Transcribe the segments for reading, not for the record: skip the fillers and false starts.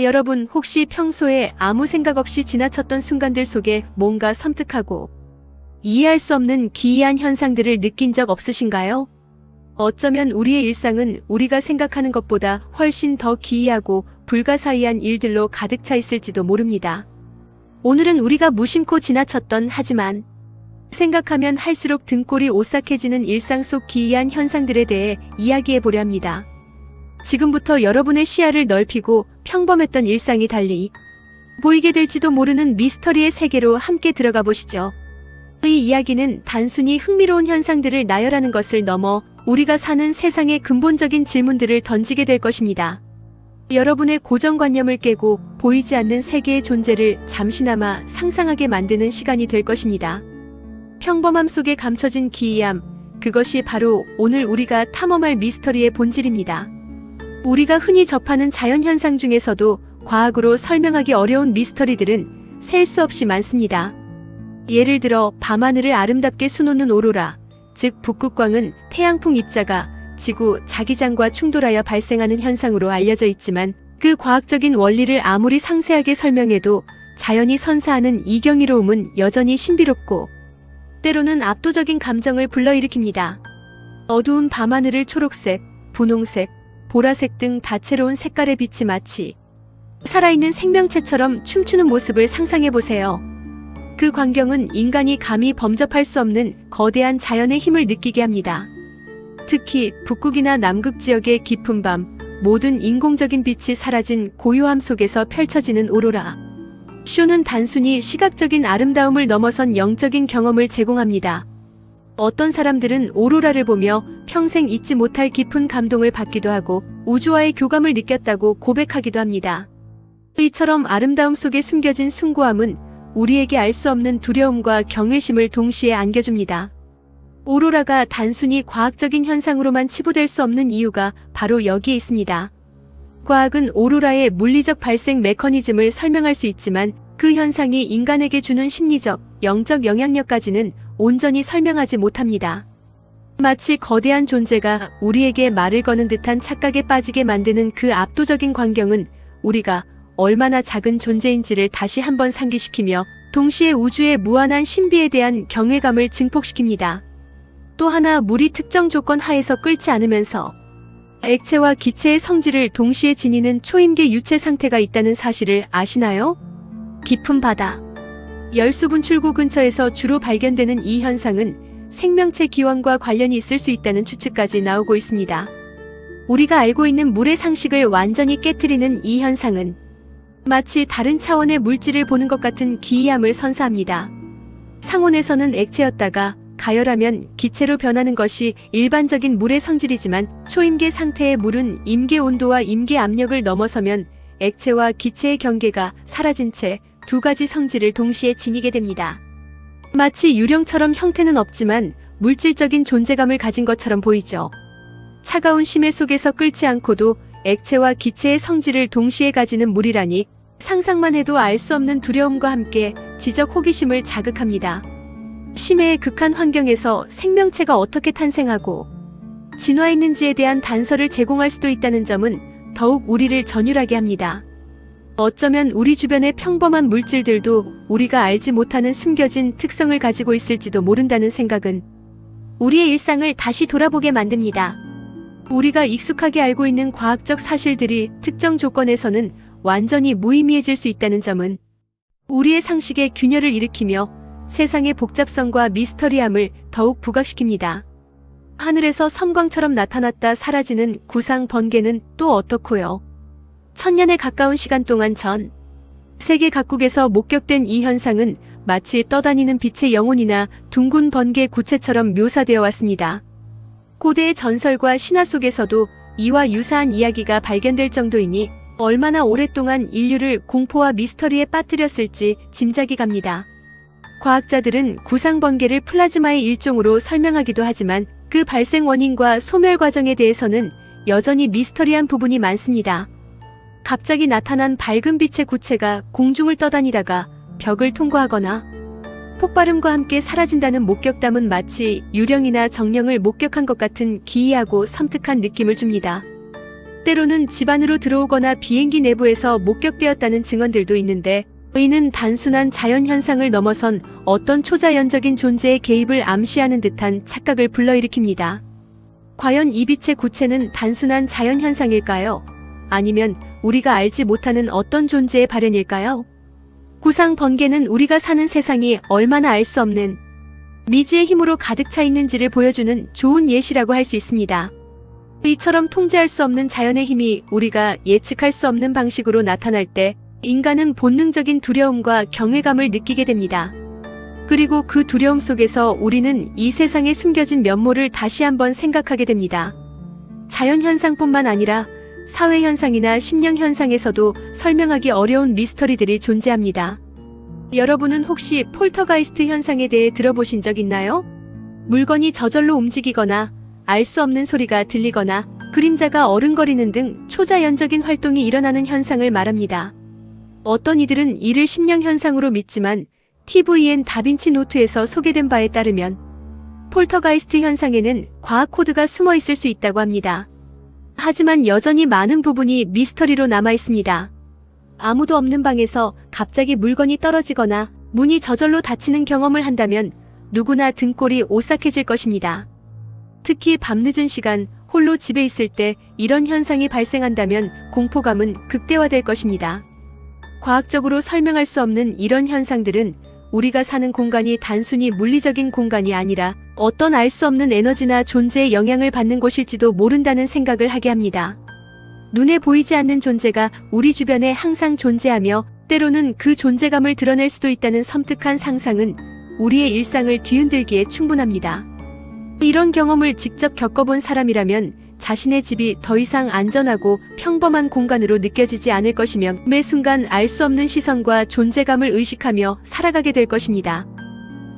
여러분 혹시 평소에 아무 생각 없이 지나쳤던 순간들 속에 뭔가 섬뜩하고 이해할 수 없는 기이한 현상들을 느낀 적 없으신가요? 어쩌면 우리의 일상은 우리가 생각하는 것보다 훨씬 더 기이하고 불가사의한 일들로 가득 차 있을지도 모릅니다. 오늘은 우리가 무심코 지나쳤던 하지만 생각하면 할수록 등골이 오싹해지는 일상 속 기이한 현상들에 대해 이야기해 보려 합니다. 지금부터 여러분의 시야를 넓히고 평범했던 일상이 달리 보이게 될지도 모르는 미스터리의 세계로 함께 들어가 보시죠. 이 이야기는 단순히 흥미로운 현상들을 나열하는 것을 넘어 우리가 사는 세상의 근본적인 질문들을 던지게 될 것입니다. 여러분의 고정관념을 깨고 보이지 않는 세계의 존재를 잠시나마 상상하게 만드는 시간이 될 것입니다. 평범함 속에 감춰진 기이함, 그것이 바로 오늘 우리가 탐험할 미스터리의 본질입니다. 우리가 흔히 접하는 자연현상 중에서도 과학으로 설명하기 어려운 미스터리들은 셀 수 없이 많습니다. 예를 들어 밤하늘을 아름답게 수놓는 오로라, 즉 북극광은 태양풍 입자가 지구 자기장과 충돌하여 발생하는 현상으로 알려져 있지만 그 과학적인 원리를 아무리 상세하게 설명해도 자연이 선사하는 이 경이로움은 여전히 신비롭고 때로는 압도적인 감정을 불러일으킵니다. 어두운 밤하늘을 초록색, 분홍색, 보라색 등 다채로운 색깔의 빛이 마치 살아있는 생명체처럼 춤추는 모습을 상상해보세요. 그 광경은 인간이 감히 범접할 수 없는 거대한 자연의 힘을 느끼게 합니다. 특히 북극이나 남극 지역의 깊은 밤, 모든 인공적인 빛이 사라진 고요함 속에서 펼쳐지는 오로라. 쇼는 단순히 시각적인 아름다움을 넘어선 영적인 경험을 제공합니다. 어떤 사람들은 오로라를 보며 평생 잊지 못할 깊은 감동을 받기도 하고 우주와의 교감을 느꼈다고 고백하기도 합니다. 이처럼 아름다움 속에 숨겨진 숭고함은 우리에게 알 수 없는 두려움과 경외심을 동시에 안겨줍니다. 오로라가 단순히 과학적인 현상으로만 치부될 수 없는 이유가 바로 여기에 있습니다. 과학은 오로라의 물리적 발생 메커니즘을 설명할 수 있지만 그 현상이 인간에게 주는 심리적, 영적 영향력까지는 온전히 설명하지 못합니다. 마치 거대한 존재가 우리에게 말을 거는 듯한 착각에 빠지게 만드는 그 압도적인 광경은 우리가 얼마나 작은 존재인지를 다시 한번 상기시키며 동시에 우주의 무한한 신비에 대한 경외감을 증폭시킵니다. 또 하나, 물이 특정 조건 하에서 끓지 않으면서 액체와 기체의 성질을 동시에 지니는 초임계 유체 상태가 있다는 사실을 아시나요? 깊은 바다, 열수 분출구 근처에서 주로 발견되는 이 현상은 생명체 기원과 관련이 있을 수 있다는 추측까지 나오고 있습니다. 우리가 알고 있는 물의 상식을 완전히 깨트리는 이 현상은 마치 다른 차원의 물질을 보는 것 같은 기이함을 선사합니다. 상온에서는 액체였다가 가열하면 기체로 변하는 것이 일반적인 물의 성질이지만 초임계 상태의 물은 임계 온도와 임계 압력을 넘어서면 액체와 기체의 경계가 사라진 채 두 가지 성질을 동시에 지니게 됩니다. 마치 유령처럼 형태는 없지만 물질적인 존재감을 가진 것처럼 보이죠. 차가운 심해 속에서 끓지 않고도 액체와 기체의 성질을 동시에 가지는 물이라니 상상만 해도 알 수 없는 두려움과 함께 지적 호기심을 자극합니다. 심해의 극한 환경에서 생명체가 어떻게 탄생하고 진화했는지에 대한 단서를 제공할 수도 있다는 점은 더욱 우리를 전율하게 합니다. 어쩌면 우리 주변의 평범한 물질들도 우리가 알지 못하는 숨겨진 특성을 가지고 있을지도 모른다는 생각은 우리의 일상을 다시 돌아보게 만듭니다. 우리가 익숙하게 알고 있는 과학적 사실들이 특정 조건에서는 완전히 무의미해질 수 있다는 점은 우리의 상식에 균열을 일으키며 세상의 복잡성과 미스터리함을 더욱 부각시킵니다. 하늘에서 섬광처럼 나타났다 사라지는 구상 번개는 또 어떻고요? 천년에 가까운 시간 동안 전 세계 각국에서 목격된 이 현상은 마치 떠다니는 빛의 영혼이나 둥근 번개 구체처럼 묘사되어 왔습니다. 고대의 전설과 신화 속에서도 이와 유사한 이야기가 발견될 정도이니 얼마나 오랫동안 인류를 공포와 미스터리에 빠뜨렸을지 짐작이 갑니다. 과학자들은 구상 번개를 플라즈마의 일종으로 설명하기도 하지만 그 발생 원인과 소멸 과정에 대해서는 여전히 미스터리한 부분이 많습니다. 갑자기 나타난 밝은 빛의 구체가 공중을 떠다니다가 벽을 통과하거나 폭발음과 함께 사라진다는 목격담은 마치 유령이나 정령을 목격한 것 같은 기이하고 섬뜩한 느낌을 줍니다. 때로는 집 안으로 들어오거나 비행기 내부에서 목격되었다는 증언들도 있는데, 이는 단순한 자연현상을 넘어선 어떤 초자연적인 존재의 개입을 암시하는 듯한 착각을 불러일으킵니다. 과연 이 빛의 구체는 단순한 자연현상일까요? 아니면 우리가 알지 못하는 어떤 존재의 발현일까요? 구상 번개는 우리가 사는 세상이 얼마나 알 수 없는 미지의 힘으로 가득 차 있는지를 보여주는 좋은 예시라고 할 수 있습니다. 이처럼 통제할 수 없는 자연의 힘이 우리가 예측할 수 없는 방식으로 나타날 때 인간은 본능적인 두려움과 경외감을 느끼게 됩니다. 그리고 그 두려움 속에서 우리는 이 세상에 숨겨진 면모를 다시 한번 생각하게 됩니다. 자연현상뿐만 아니라 사회현상이나 심령현상에서도 설명하기 어려운 미스터리들이 존재합니다. 여러분은 혹시 폴터가이스트 현상에 대해 들어보신 적 있나요? 물건이 저절로 움직이거나 알 수 없는 소리가 들리거나 그림자가 어른거리는 등 초자연적인 활동이 일어나는 현상을 말합니다. 어떤 이들은 이를 심령현상으로 믿지만 TVN 다빈치 노트에서 소개된 바에 따르면 폴터가이스트 현상에는 과학 코드가 숨어 있을 수 있다고 합니다. 하지만 여전히 많은 부분이 미스터리로 남아 있습니다. 아무도 없는 방에서 갑자기 물건이 떨어지거나 문이 저절로 닫히는 경험을 한다면 누구나 등골이 오싹해질 것입니다. 특히 밤늦은 시간 홀로 집에 있을 때 이런 현상이 발생한다면 공포감은 극대화될 것입니다. 과학적으로 설명할 수 없는 이런 현상들은 우리가 사는 공간이 단순히 물리적인 공간이 아니라 어떤 알 수 없는 에너지나 존재의 영향을 받는 곳일지도 모른다는 생각을 하게 합니다. 눈에 보이지 않는 존재가 우리 주변에 항상 존재하며 때로는 그 존재감을 드러낼 수도 있다는 섬뜩한 상상은 우리의 일상을 뒤흔들기에 충분합니다. 이런 경험을 직접 겪어본 사람이라면 자신의 집이 더 이상 안전하고 평범한 공간으로 느껴지지 않을 것이며 매 순간 알 수 없는 시선과 존재감을 의식하며 살아가게 될 것입니다.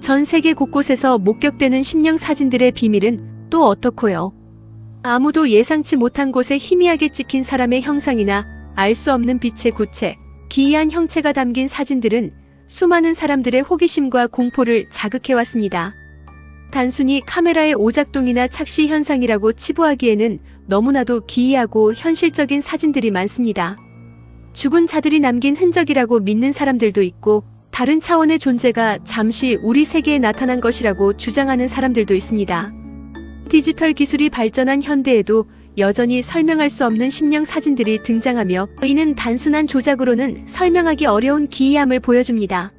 전 세계 곳곳에서 목격되는 심령 사진들의 비밀은 또 어떻고요? 아무도 예상치 못한 곳에 희미하게 찍힌 사람의 형상이나 알 수 없는 빛의 구체, 기이한 형체가 담긴 사진들은 수많은 사람들의 호기심과 공포를 자극해왔습니다. 단순히 카메라의 오작동이나 착시 현상이라고 치부하기에는 너무나도 기이하고 현실적인 사진들이 많습니다. 죽은 자들이 남긴 흔적이라고 믿는 사람들도 있고 다른 차원의 존재가 잠시 우리 세계에 나타난 것이라고 주장하는 사람들도 있습니다. 디지털 기술이 발전한 현대에도 여전히 설명할 수 없는 심령 사진들이 등장하며 이는 단순한 조작으로는 설명하기 어려운 기이함을 보여줍니다.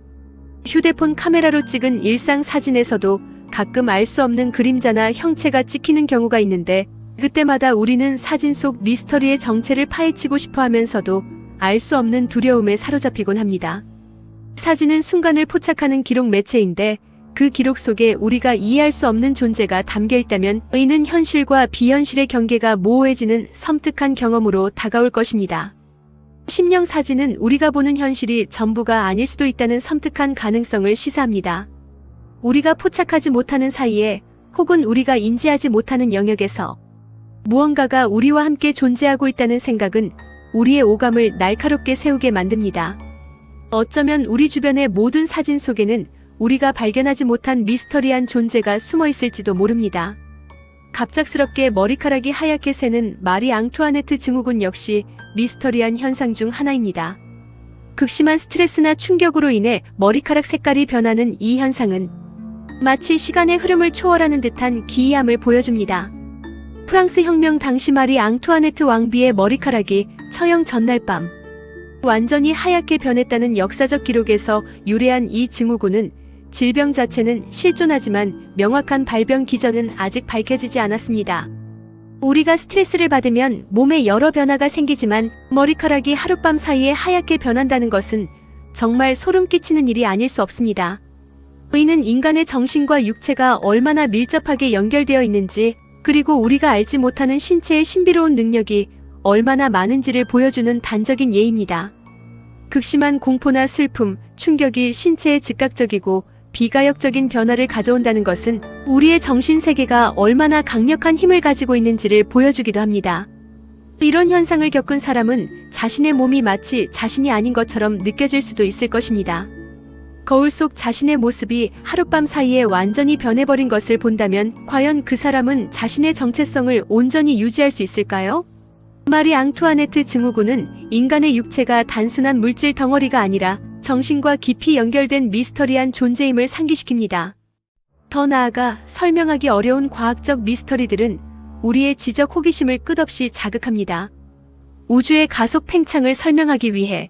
휴대폰 카메라로 찍은 일상 사진에서도 가끔 알 수 없는 그림자나 형체가 찍히는 경우가 있는데 그때마다 우리는 사진 속 미스터리의 정체를 파헤치고 싶어 하면서도 알 수 없는 두려움에 사로잡히곤 합니다. 사진은 순간을 포착하는 기록 매체인데 그 기록 속에 우리가 이해할 수 없는 존재가 담겨 있다면 이는 현실과 비현실의 경계가 모호해지는 섬뜩한 경험으로 다가올 것입니다. 심령 사진은 우리가 보는 현실이 전부가 아닐 수도 있다는 섬뜩한 가능성을 시사합니다. 우리가 포착하지 못하는 사이에 혹은 우리가 인지하지 못하는 영역에서 무언가가 우리와 함께 존재하고 있다는 생각은 우리의 오감을 날카롭게 세우게 만듭니다. 어쩌면 우리 주변의 모든 사진 속에는 우리가 발견하지 못한 미스터리한 존재가 숨어 있을지도 모릅니다. 갑작스럽게 머리카락이 하얗게 새는 마리 앙투아네트 증후군 역시 미스터리한 현상 중 하나입니다. 극심한 스트레스나 충격으로 인해 머리카락 색깔이 변하는 이 현상은 마치 시간의 흐름을 초월하는 듯한 기이함을 보여줍니다. 프랑스 혁명 당시 마리 앙투아네트 왕비의 머리카락이 처형 전날 밤 완전히 하얗게 변했다는 역사적 기록에서 유래한 이 증후군은 질병 자체는 실존하지만 명확한 발병 기전은 아직 밝혀지지 않았습니다. 우리가 스트레스를 받으면 몸에 여러 변화가 생기지만 머리카락이 하룻밤 사이에 하얗게 변한다는 것은 정말 소름 끼치는 일이 아닐 수 없습니다. 이는 인간의 정신과 육체가 얼마나 밀접하게 연결되어 있는지 그리고 우리가 알지 못하는 신체의 신비로운 능력이 얼마나 많은지를 보여주는 단적인 예입니다. 극심한 공포나 슬픔, 충격이 신체에 즉각적이고 비가역적인 변화를 가져온다는 것은 우리의 정신세계가 얼마나 강력한 힘을 가지고 있는지를 보여주기도 합니다. 이런 현상을 겪은 사람은 자신의 몸이 마치 자신이 아닌 것처럼 느껴질 수도 있을 것입니다. 거울 속 자신의 모습이 하룻밤 사이에 완전히 변해버린 것을 본다면 과연 그 사람은 자신의 정체성을 온전히 유지할 수 있을까요? 마리 앙투아네트 증후군은 인간의 육체가 단순한 물질 덩어리가 아니라 정신과 깊이 연결된 미스터리한 존재임을 상기시킵니다. 더 나아가 설명하기 어려운 과학적 미스터리들은 우리의 지적 호기심을 끝없이 자극합니다. 우주의 가속 팽창을 설명하기 위해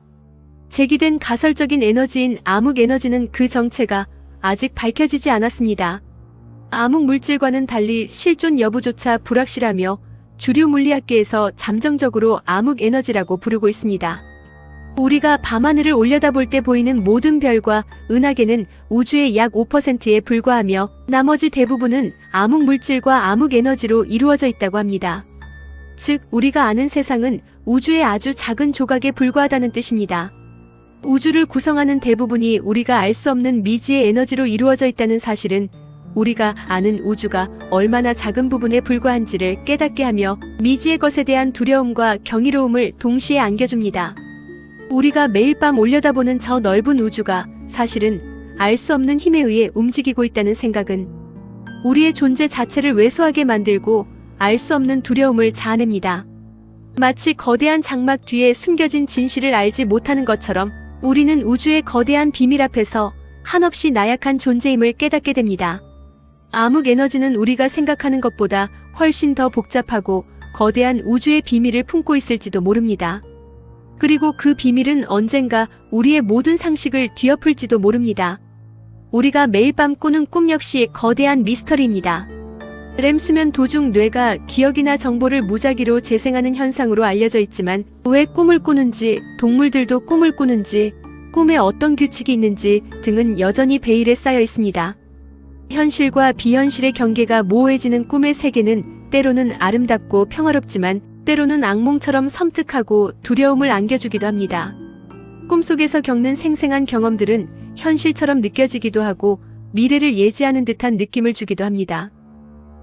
제기된 가설적인 에너지인 암흑 에너지는 그 정체가 아직 밝혀지지 않았습니다. 암흑 물질과는 달리 실존 여부조차 불확실하며 주류 물리학계에서 잠정적으로 암흑 에너지라고 부르고 있습니다. 우리가 밤하늘을 올려다볼 때 보이는 모든 별과 은하계는 우주의 약 5%에 불과하며 나머지 대부분은 암흑 물질과 암흑 에너지로 이루어져 있다고 합니다. 즉, 우리가 아는 세상은 우주의 아주 작은 조각에 불과하다는 뜻입니다. 우주를 구성하는 대부분이 우리가 알 수 없는 미지의 에너지로 이루어져 있다는 사실은 우리가 아는 우주가 얼마나 작은 부분에 불과한지를 깨닫게 하며 미지의 것에 대한 두려움과 경이로움을 동시에 안겨줍니다. 우리가 매일 밤 올려다보는 저 넓은 우주가 사실은 알 수 없는 힘에 의해 움직이고 있다는 생각은 우리의 존재 자체를 왜소하게 만들고 알 수 없는 두려움을 자아냅니다. 마치 거대한 장막 뒤에 숨겨진 진실을 알지 못하는 것처럼 우리는 우주의 거대한 비밀 앞에서 한없이 나약한 존재임을 깨닫게 됩니다. 암흑 에너지는 우리가 생각하는 것보다 훨씬 더 복잡하고 거대한 우주의 비밀을 품고 있을지도 모릅니다. 그리고 그 비밀은 언젠가 우리의 모든 상식을 뒤엎을지도 모릅니다. 우리가 매일 밤 꾸는 꿈 역시 거대한 미스터리입니다. 렘 수면 도중 뇌가 기억이나 정보를 무작위로 재생하는 현상으로 알려져 있지만 왜 꿈을 꾸는지, 동물들도 꿈을 꾸는지, 꿈에 어떤 규칙이 있는지 등은 여전히 베일에 쌓여 있습니다. 현실과 비현실의 경계가 모호해지는 꿈의 세계는 때로는 아름답고 평화롭지만 때로는 악몽처럼 섬뜩하고 두려움을 안겨주기도 합니다. 꿈속에서 겪는 생생한 경험들은 현실처럼 느껴지기도 하고 미래를 예지하는 듯한 느낌을 주기도 합니다.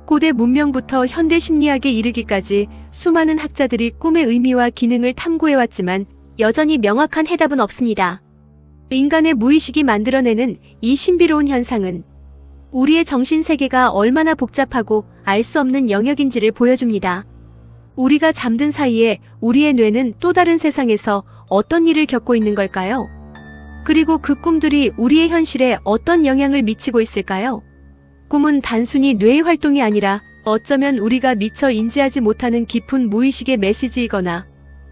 고대 문명부터 현대 심리학에 이르기까지 수많은 학자들이 꿈의 의미와 기능을 탐구해왔지만 여전히 명확한 해답은 없습니다. 인간의 무의식이 만들어내는 이 신비로운 현상은 우리의 정신세계가 얼마나 복잡하고 알 수 없는 영역인지를 보여줍니다. 우리가 잠든 사이에 우리의 뇌는 또 다른 세상에서 어떤 일을 겪고 있는 걸까요? 그리고 그 꿈들이 우리의 현실에 어떤 영향을 미치고 있을까요? 꿈은 단순히 뇌의 활동이 아니라 어쩌면 우리가 미처 인지하지 못하는 깊은 무의식의 메시지이거나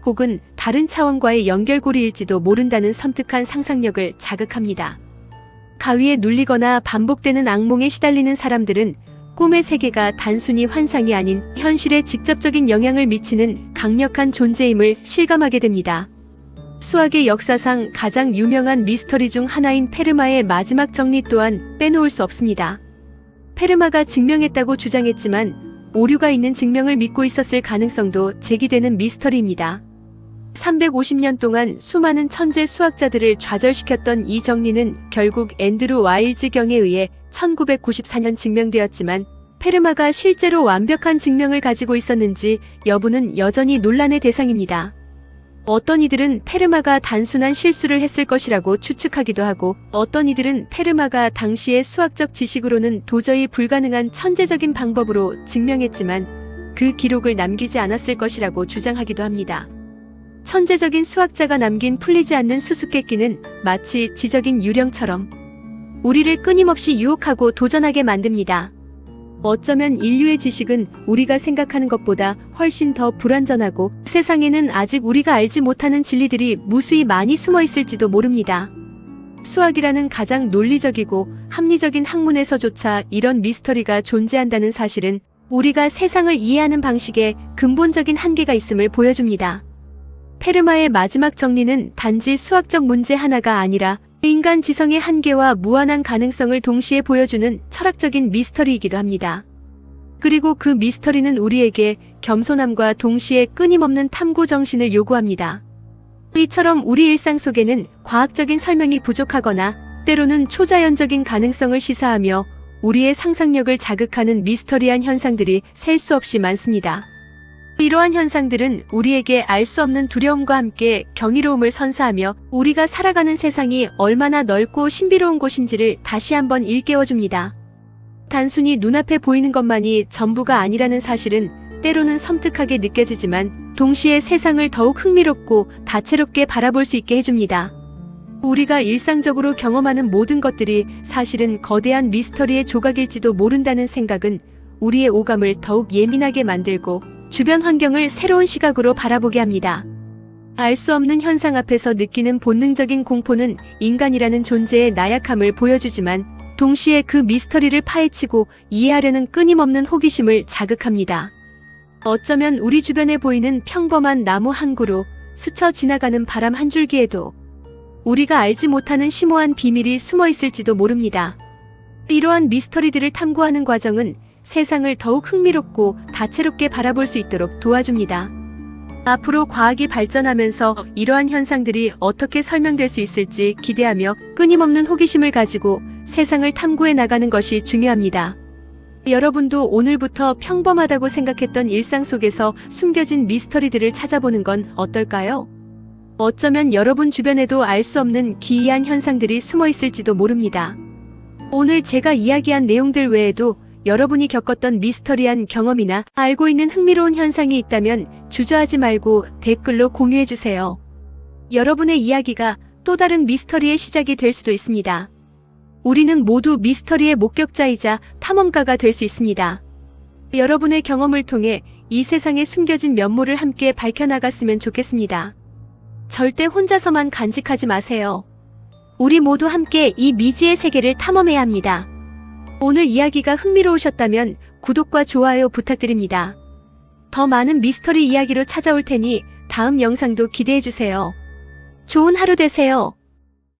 혹은 다른 차원과의 연결고리일지도 모른다는 섬뜩한 상상력을 자극합니다. 가위에 눌리거나 반복되는 악몽에 시달리는 사람들은 꿈의 세계가 단순히 환상이 아닌 현실에 직접적인 영향을 미치는 강력한 존재임을 실감하게 됩니다. 수학의 역사상 가장 유명한 미스터리 중 하나인 페르마의 마지막 정리 또한 빼놓을 수 없습니다. 페르마가 증명했다고 주장했지만 오류가 있는 증명을 믿고 있었을 가능성도 제기되는 미스터리입니다. 350년 동안 수많은 천재 수학자들을 좌절시켰던 이 정리는 결국 앤드루 와일즈 경에 의해 1994년 증명되었지만 페르마가 실제로 완벽한 증명을 가지고 있었는지 여부는 여전히 논란의 대상입니다. 어떤 이들은 페르마가 단순한 실수를 했을 것이라고 추측하기도 하고 어떤 이들은 페르마가 당시의 수학적 지식으로는 도저히 불가능한 천재적인 방법으로 증명했지만 그 기록을 남기지 않았을 것이라고 주장하기도 합니다. 천재적인 수학자가 남긴 풀리지 않는 수수께끼는 마치 지적인 유령처럼 우리를 끊임없이 유혹하고 도전하게 만듭니다. 어쩌면 인류의 지식은 우리가 생각하는 것보다 훨씬 더 불완전하고 세상에는 아직 우리가 알지 못하는 진리들이 무수히 많이 숨어 있을지도 모릅니다. 수학이라는 가장 논리적이고 합리적인 학문에서조차 이런 미스터리가 존재한다는 사실은 우리가 세상을 이해하는 방식에 근본적인 한계가 있음을 보여줍니다. 페르마의 마지막 정리는 단지 수학적 문제 하나가 아니라 인간 지성의 한계와 무한한 가능성을 동시에 보여주는 철학적인 미스터리이기도 합니다. 그리고 그 미스터리는 우리에게 겸손함과 동시에 끊임없는 탐구 정신을 요구합니다. 이처럼 우리 일상 속에는 과학적인 설명이 부족하거나 때로는 초자연적인 가능성을 시사하며 우리의 상상력을 자극하는 미스터리한 현상들이 셀 수 없이 많습니다. 이러한 현상들은 우리에게 알 수 없는 두려움과 함께 경이로움을 선사하며 우리가 살아가는 세상이 얼마나 넓고 신비로운 곳인지를 다시 한번 일깨워줍니다. 단순히 눈앞에 보이는 것만이 전부가 아니라는 사실은 때로는 섬뜩하게 느껴지지만 동시에 세상을 더욱 흥미롭고 다채롭게 바라볼 수 있게 해줍니다. 우리가 일상적으로 경험하는 모든 것들이 사실은 거대한 미스터리의 조각일지도 모른다는 생각은 우리의 오감을 더욱 예민하게 만들고 주변 환경을 새로운 시각으로 바라보게 합니다. 알 수 없는 현상 앞에서 느끼는 본능적인 공포는 인간이라는 존재의 나약함을 보여주지만 동시에 그 미스터리를 파헤치고 이해하려는 끊임없는 호기심을 자극합니다. 어쩌면 우리 주변에 보이는 평범한 나무 한 그루, 스쳐 지나가는 바람 한 줄기에도 우리가 알지 못하는 심오한 비밀이 숨어 있을지도 모릅니다. 이러한 미스터리들을 탐구하는 과정은 세상을 더욱 흥미롭고 다채롭게 바라볼 수 있도록 도와줍니다. 앞으로 과학이 발전하면서 이러한 현상들이 어떻게 설명될 수 있을지 기대하며 끊임없는 호기심을 가지고 세상을 탐구해 나가는 것이 중요합니다. 여러분도 오늘부터 평범하다고 생각했던 일상 속에서 숨겨진 미스터리들을 찾아보는 건 어떨까요? 어쩌면 여러분 주변에도 알 수 없는 기이한 현상들이 숨어 있을지도 모릅니다. 오늘 제가 이야기한 내용들 외에도 여러분이 겪었던 미스터리한 경험이나 알고 있는 흥미로운 현상이 있다면 주저하지 말고 댓글로 공유해주세요. 여러분의 이야기가 또 다른 미스터리의 시작이 될 수도 있습니다. 우리는 모두 미스터리의 목격자이자 탐험가가 될 수 있습니다. 여러분의 경험을 통해 이 세상의 숨겨진 면모를 함께 밝혀나갔으면 좋겠습니다. 절대 혼자서만 간직하지 마세요. 우리 모두 함께 이 미지의 세계를 탐험해야 합니다. 오늘 이야기가 흥미로우셨다면 구독과 좋아요 부탁드립니다. 더 많은 미스터리 이야기로 찾아올 테니 다음 영상도 기대해주세요. 좋은 하루 되세요.